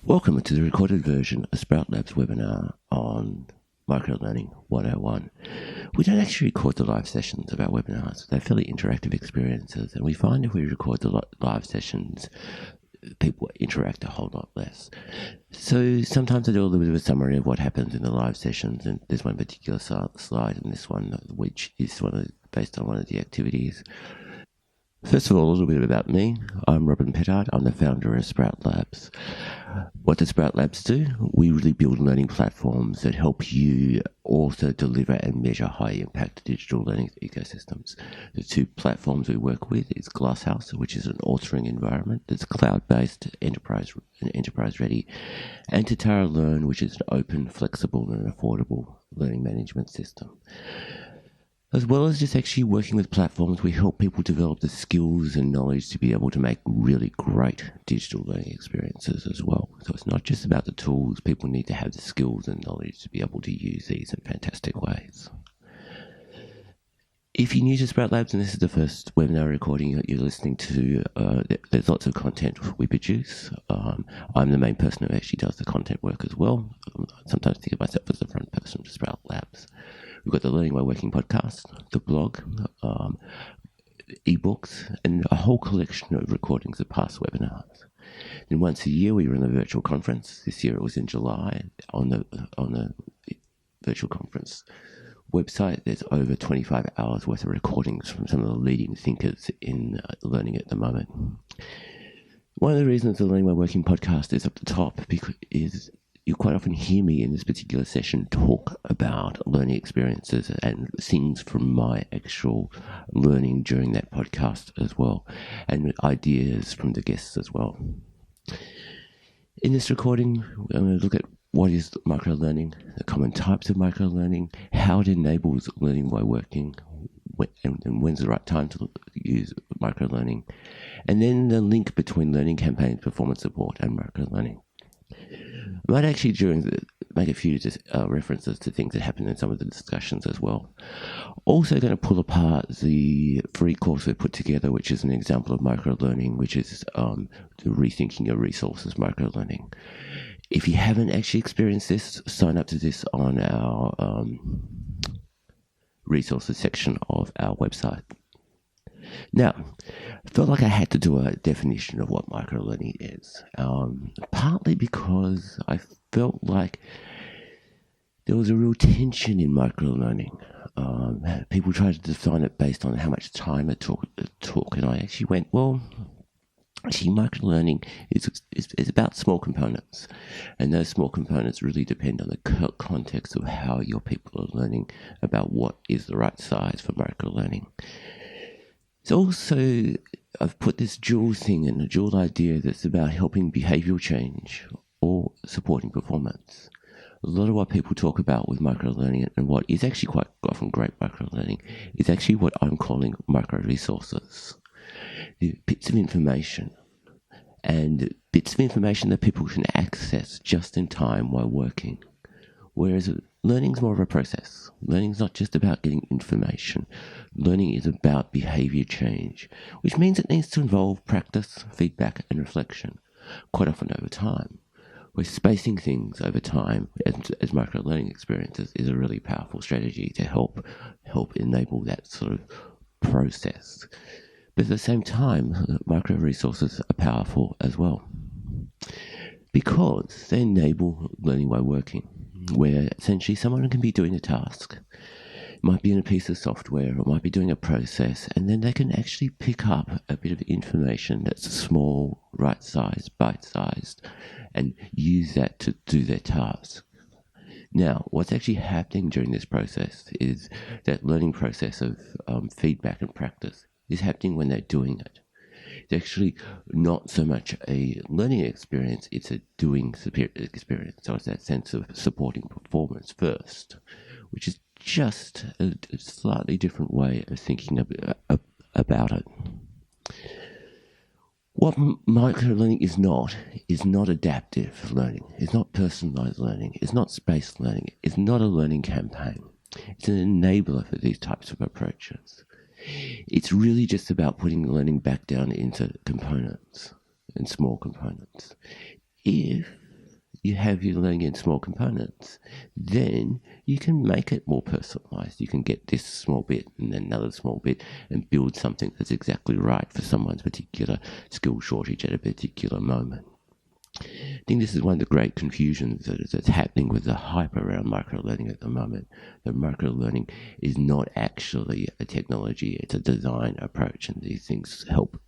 Welcome to the recorded version of Sprout Labs webinar on Microlearning 101. We don't actually record the live sessions of our webinars. They're fairly interactive experiences, and we find if we record the live sessions, people interact a whole lot less. So sometimes I do a little bit of a summary of what happens in the live sessions, and there's one particular slide in this one, which is based on one of the activities. First of all, a little bit about me. I'm Robin Pettard. I'm the founder of Sprout Labs. What does Sprout Labs do? We really build learning platforms that help you also deliver and measure high-impact digital learning ecosystems. The two platforms we work with is Glasshouse, which is an authoring environment that's cloud-based, enterprise-ready, and Tatara Learn, which is an open, flexible, and affordable learning management system. As well as just actually working with platforms, we help people develop the skills and knowledge to be able to make really great digital learning experiences as well. So it's not just about the tools, people need to have the skills and knowledge to be able to use these in fantastic ways. If you're new to Sprout Labs and this is the first webinar recording you're listening to, there's lots of content we produce. I'm the main person who actually does the content work as well. I sometimes think of myself as the front person to Sprout Labs. We've got the Learning While Working podcast, the blog, ebooks, and a whole collection of recordings of past webinars. And once a year we run a virtual conference. This year it was in July. On the virtual conference website, there's over 25 hours worth of recordings from some of the leading thinkers in learning at the moment. One of the reasons the Learning While Working podcast is up the top is you quite often hear me in this particular session talk about learning experiences and things from my actual learning during that podcast as well, and ideas from the guests as well. In this recording, I'm going to look at what is microlearning, the common types of microlearning, how it enables learning while working, and when's the right time to use microlearning, and then the link between learning campaigns, performance support, and microlearning. I might actually make a few references to things that happened in some of the discussions as well. Also going to pull apart the free course we put together, which is an example of microlearning, which is the Rethinking Your Resources microlearning. If you haven't actually experienced this, sign up to this on our resources section of our website. Now, I felt like I had to do a definition of what microlearning is, partly because I felt like there was a real tension in microlearning. People tried to define it based on how much time it took, and I actually went, well, actually microlearning is about small components, and those small components really depend on the context of how your people are learning about what is the right size for microlearning. It's also, I've put this dual thing in, a dual idea that's about helping behavioural change or supporting performance. A lot of what people talk about with microlearning and what is actually quite often great microlearning is actually what I'm calling micro-resources. The bits of information that people can access just in time while working. Whereas learning is more of a process. Learning is not just about getting information. Learning is about behaviour change, which means it needs to involve practice, feedback, and reflection, quite often over time. Where spacing things over time as micro-learning experiences is a really powerful strategy to help enable that sort of process. But at the same time, micro-resources are powerful as well, because they enable learning while working, where essentially someone can be doing a task. It might be in a piece of software, or it might be doing a process, and then they can actually pick up a bit of information that's small, right-sized, bite-sized, and use that to do their task. Now, what's actually happening during this process is that learning process of feedback and practice is happening when they're doing it. It's actually not so much a learning experience, it's a doing experience. So it's that sense of supporting performance first, which is just a slightly different way of thinking about it. What microlearning is not adaptive learning. It's not personalized learning. It's not spaced learning. It's not a learning campaign. It's an enabler for these types of approaches. It's really just about putting learning back down into components and small components. If you have your learning in small components, then you can make it more personalized. You can get this small bit and then another small bit and build something that's exactly right for someone's particular skill shortage at a particular moment. I think this is one of the great confusions that's happening with the hype around microlearning at the moment. That microlearning is not actually a technology, it's a design approach, and these things help.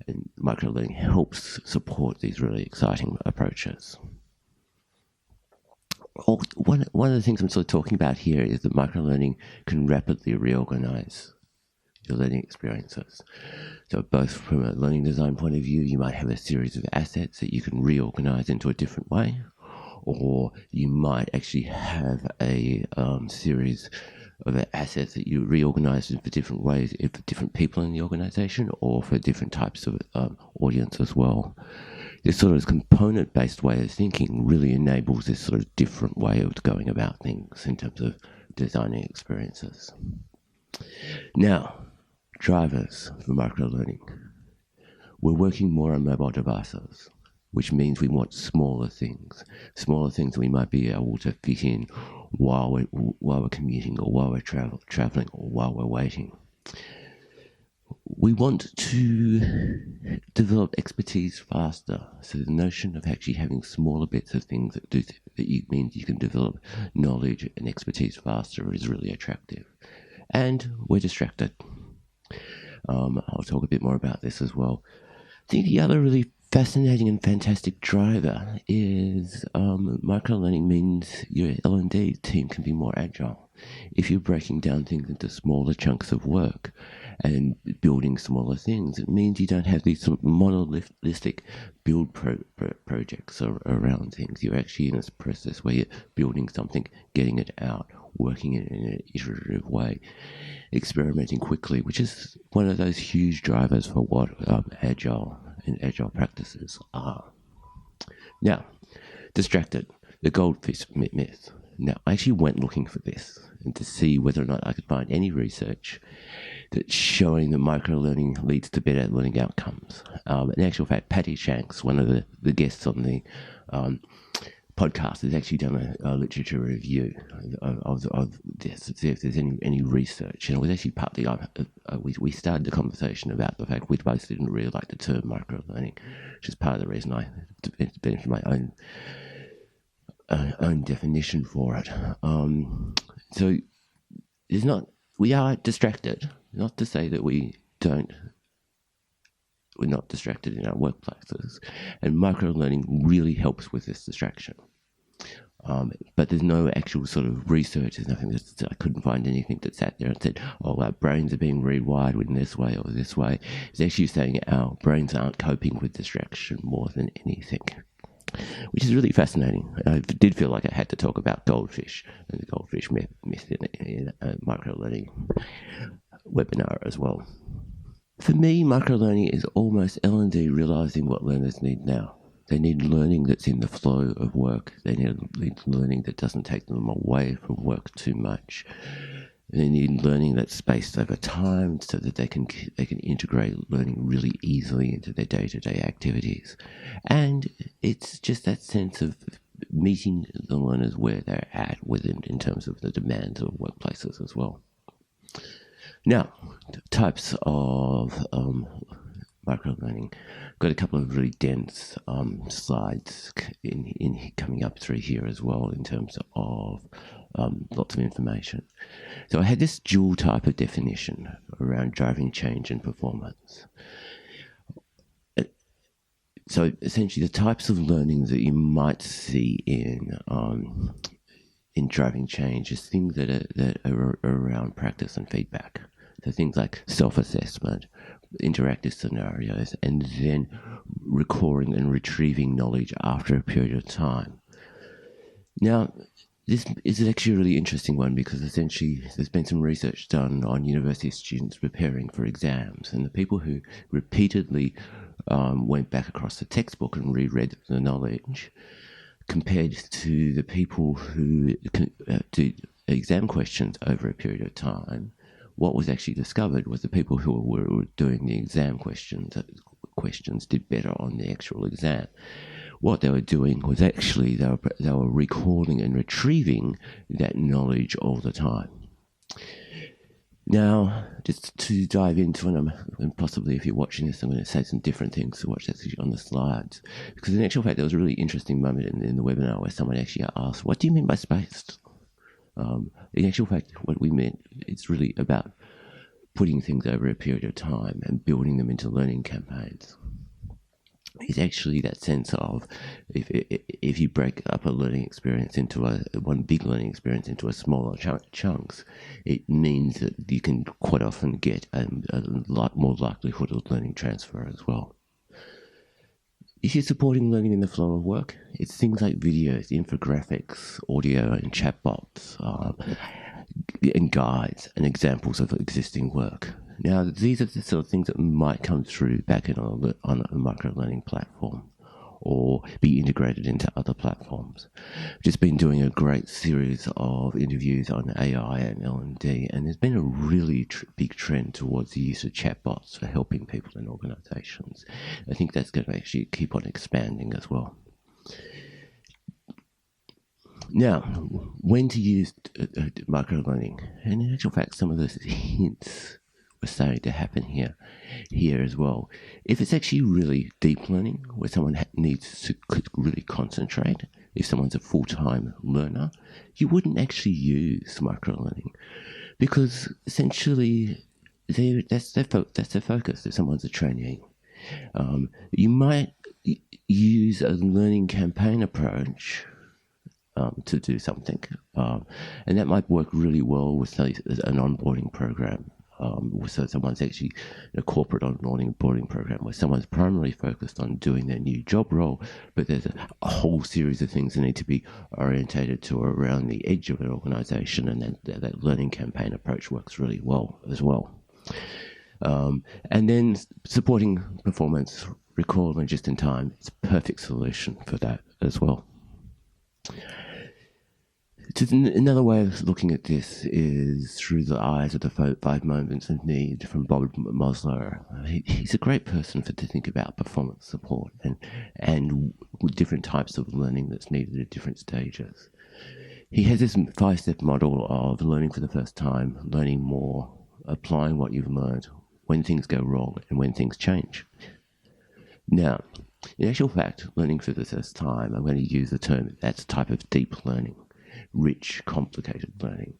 And microlearning helps support these really exciting approaches. One of the things I'm sort of talking about here is that microlearning can rapidly reorganize your learning experiences. So both from a learning design point of view, you might have a series of assets that you can reorganize into a different way, or you might actually have a series of assets that you reorganize for different ways, for different people in the organization or for different types of audience as well. This sort of component-based way of thinking really enables this sort of different way of going about things in terms of designing experiences. Now, drivers for microlearning. We're working more on mobile devices, which means we want smaller things that we might be able to fit in while we're commuting or while we're traveling or while we're waiting. We want to develop expertise faster. So the notion of actually having smaller bits of things means you can develop knowledge and expertise faster is really attractive. And we're distracted. I'll talk a bit more about this as well. I think the other really fascinating and fantastic driver is microlearning means your L&D team can be more agile. If you're breaking down things into smaller chunks of work and building smaller things, it means you don't have these sort of monolithic build projects around things. You're actually in this process where you're building something, getting it out, working it in an iterative way, experimenting quickly, which is one of those huge drivers for what agile practices are. Now, distracted, the goldfish myth. Now, I actually went looking for this and to see whether or not I could find any research that's showing that microlearning leads to better learning outcomes. In actual fact, Patty Shanks, one of the guests on the podcast, has actually done a literature review of this to see if there's any research. And it was actually partly we started the conversation about the fact we both didn't really like the term microlearning, which is part of the reason I finished my own definition for it. So we are distracted. Not to say that we're not distracted in our workplaces, and microlearning really helps with this distraction. But there's no actual sort of research. There's nothing I couldn't find anything that sat there and said, oh, our brains are being rewired in this way or this way. It's actually saying our brains aren't coping with distraction more than anything, which is really fascinating. I did feel like I had to talk about goldfish and the goldfish myth in a microlearning webinar as well. For me, microlearning is almost L&D realizing what learners need now. They need learning that's in the flow of work. They need learning that doesn't take them away from work too much. They need learning that's spaced over time so that they can integrate learning really easily into their day-to-day activities. And it's just that sense of meeting the learners where they're at in terms of the demands of workplaces as well. Now, types of microlearning. Got a couple of really dense slides in coming up through here as well in terms of lots of information. So I had this dual type of definition around driving change and performance. So essentially the types of learning that you might see in driving change is things that are around practice and feedback. So things like self-assessment, interactive scenarios, and then recalling and retrieving knowledge after a period of time. Now, this is actually a really interesting one because essentially there's been some research done on university students preparing for exams, and the people who repeatedly went back across the textbook and reread the knowledge compared to the people who did exam questions over a period of time, what was actually discovered was the people who were doing the exam questions questions did better on the actual exam. What they were doing was actually they were recalling and retrieving that knowledge all the time. Now, just to dive into it, and possibly if you're watching this, I'm going to say some different things to watch that's on the slides. Because in actual fact, there was a really interesting moment in the webinar where someone actually asked, what do you mean by spaced? In actual fact, what we meant, it's really about putting things over a period of time and building them into learning campaigns. It's actually that sense of if you break up a learning experience into one big learning experience into a smaller chunks, it means that you can quite often get a lot more likelihood of learning transfer as well. If you're supporting learning in the flow of work, it's things like videos, infographics, audio and chatbots, and guides and examples of existing work. Now, these are the sort of things that might come through back on a microlearning platform or be integrated into other platforms. Just been doing a great series of interviews on AI and L&D, and there's been a really big trend towards the use of chatbots for helping people in organizations. I think that's going to actually keep on expanding as well. Now, when to use microlearning, and in actual fact, some of the hints are starting to happen here as well. If it's actually really deep learning, where someone needs to really concentrate, if someone's a full-time learner, you wouldn't actually use microlearning because essentially that's their focus. If someone's a trainee, you might use a learning campaign approach to do something. And that might work really well with, say, an onboarding program. So someone's actually a corporate onboarding program where someone's primarily focused on doing their new job role, but there's a whole series of things that need to be orientated to around the edge of an organization, and that learning campaign approach works really well as well. And then supporting performance, recall, and just in time, it's a perfect solution for that as well. Another way of looking at this is through the eyes of the 5 moments of need from Bob Mosler. He's a great person to think about performance support and different types of learning that's needed at different stages. He has this 5-step model of learning for the first time, learning more, applying what you've learned, when things go wrong, and when things change. Now, in actual fact, learning for the first time, I'm going to use the term, that's a type of deep learning. Rich, complicated learning.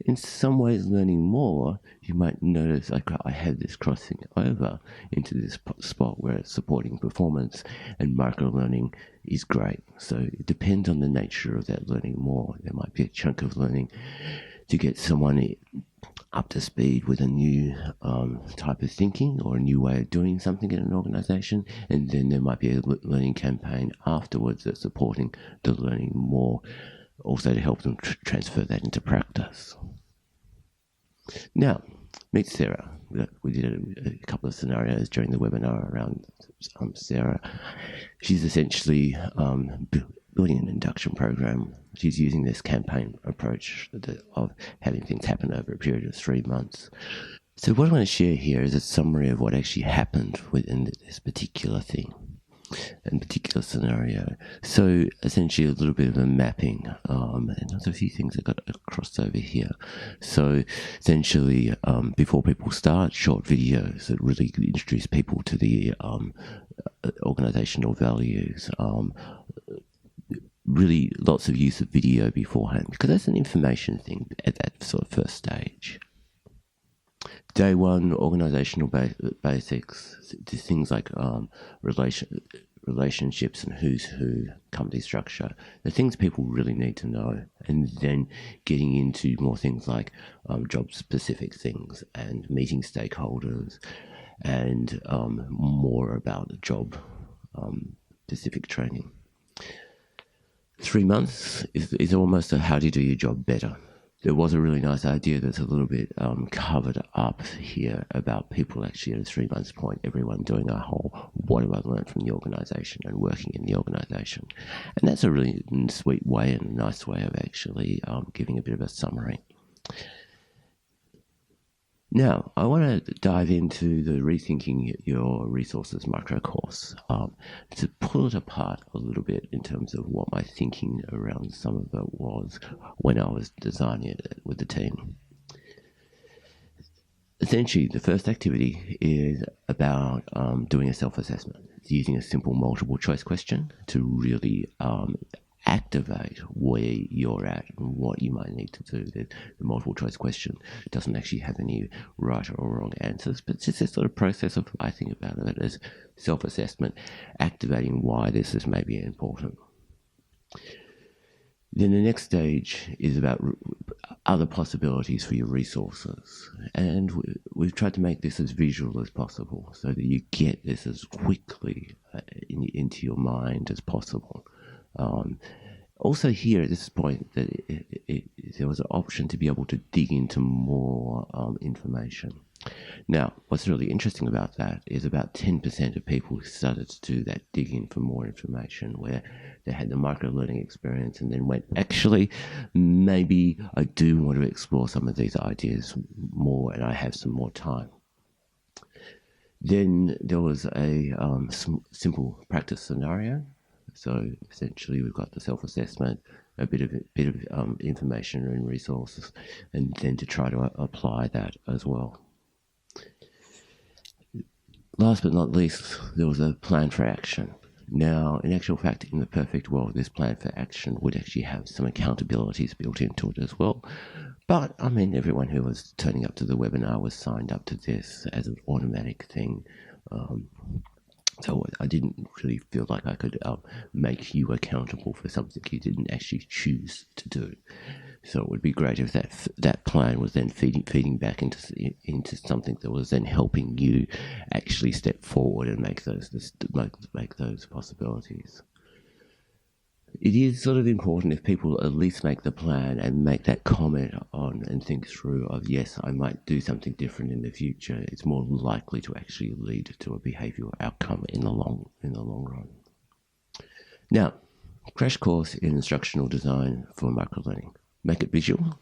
In some ways, learning more, you might notice I have this crossing over into this spot where it's supporting performance, and microlearning is great. So it depends on the nature of that learning more. There might be a chunk of learning to get someone up to speed with a new type of thinking or a new way of doing something in an organization, and then there might be a learning campaign afterwards that's supporting the learning more, also to help them transfer that into practice. Now, meet Sarah. We did a couple of scenarios during the webinar around Sarah. She's essentially building an induction program. She's using this campaign approach of having things happen over a period of 3 months. So what I want to share here is a summary of what actually happened within this particular thing. In particular scenario. So essentially a little bit of a mapping, and there's a few things that got crossed over here. So essentially, before people start, short videos that really introduce people to the organizational values. Really lots of use of video beforehand, because that's an information thing at that sort of first stage. Day 1, organizational basics, things like relationships and who's who, company structure, the things people really need to know, and then getting into more things like job-specific things and meeting stakeholders, and more about job-specific training. 3 months is almost a how do you do your job better. There was a really nice idea that's a little bit covered up here about people actually at a 3 months point, everyone doing a whole, what have I learned from the organisation and working in the organisation. And that's a really sweet way and a nice way of actually giving a bit of a summary. Now, I want to dive into the Rethinking Your Resources micro course to pull it apart a little bit in terms of what my thinking around some of it was when I was designing it with the team. Essentially, the first activity is about doing a self-assessment. It's using a simple multiple choice question to really activate where you're at and what you might need to do. The multiple choice question doesn't actually have any right or wrong answers, but it's just a sort of process of, I think about it as self-assessment, activating why this is maybe important. Then the next stage is about other possibilities for your resources. And we've tried to make this as visual as possible so that you get this as quickly into your mind as possible. Also here at this point, that there was an option to be able to dig into more information. Now, what's really interesting about that is about 10% of people started to do that digging for more information, where they had the micro-learning experience and then went, actually, maybe I do want to explore some of these ideas more and I have some more time. Then there was a simple practice scenario. So essentially we've got the self-assessment, a bit of information and resources, and then to try to apply that as well. Last but not least, there was a plan for action. Now, in actual fact, in the perfect world, this plan for action would actually have some accountabilities built into it as well. But, I mean, everyone who was turning up to the webinar was signed up to this as an automatic thing. So I didn't really feel like I could make you accountable for something you didn't actually choose to do. So it would be great if that plan was then feeding back into something that was then helping you actually step forward and make those possibilities. It is sort of important if people at least make the plan and make that comment on and think through of, yes, I might do something different in the future. It's more likely to actually lead to a behavioural outcome in the long run. Now, crash course in instructional design for microlearning. Make it visual.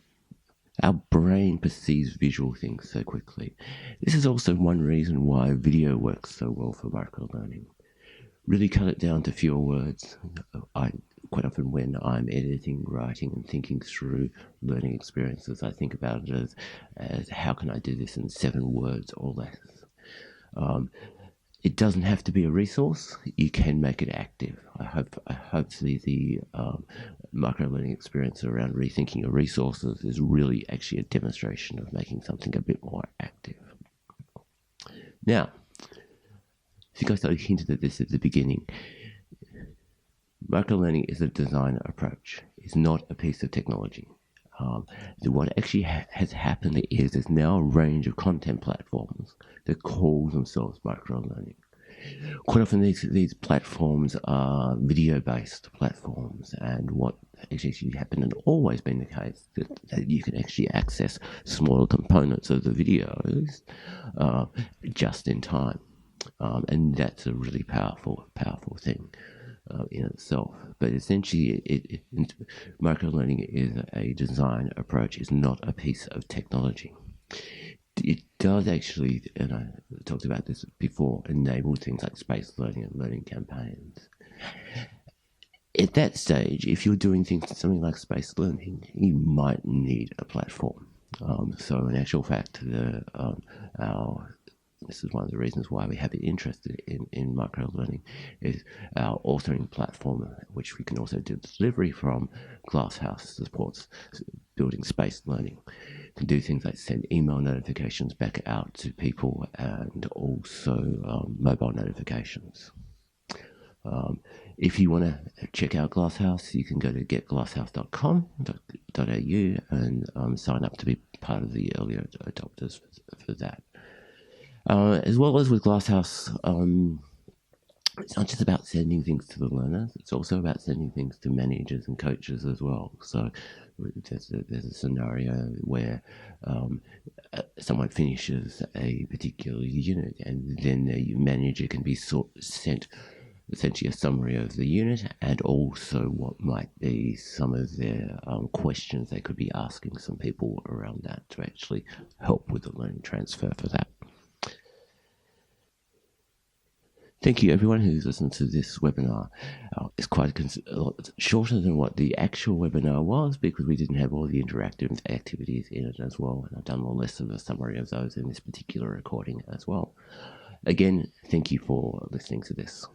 Our brain perceives visual things so quickly. This is also one reason why video works so well for microlearning. Really cut it down to fewer words. Quite often when I'm editing, writing, and thinking through learning experiences, I think about it as how can I do this in 7 words or less. It doesn't have to be a resource. You can make it active. Hopefully the micro-learning experience around rethinking your resources is really actually a demonstration of making something a bit more active. Now, I think I sort of hinted at this at the beginning. Microlearning is a design approach. It's not a piece of technology. What actually has happened is there's now a range of content platforms that call themselves microlearning. Quite often these platforms are video-based platforms, and what actually happened and always been the case that you can actually access smaller components of the videos just in time, and that's a really powerful thing. In itself, but essentially microlearning is a design approach. It's not a piece of technology. It does actually, and I talked about this before, enable things like spaced learning and learning campaigns. At that stage, if you're doing something like spaced learning, you might need a platform. So in actual fact, this is one of the reasons why we have been interested in microlearning, is our authoring platform, which we can also do delivery from. Glasshouse supports building spaced learning. You can do things like send email notifications back out to people and also mobile notifications. If you want to check out Glasshouse, you can go to getglasshouse.com.au and sign up to be part of the early adopters for that. As well as with Glasshouse, it's not just about sending things to the learners, it's also about sending things to managers and coaches as well. So there's a scenario where someone finishes a particular unit and then the manager can be sent essentially a summary of the unit, and also what might be some of their questions they could be asking some people around that to actually help with the learning transfer for that. Thank you, everyone who's listened to this webinar. It's quite a lot shorter than what the actual webinar was because we didn't have all the interactive activities in it as well, and I've done less of a summary of those in this particular recording as well. Again, thank you for listening to this.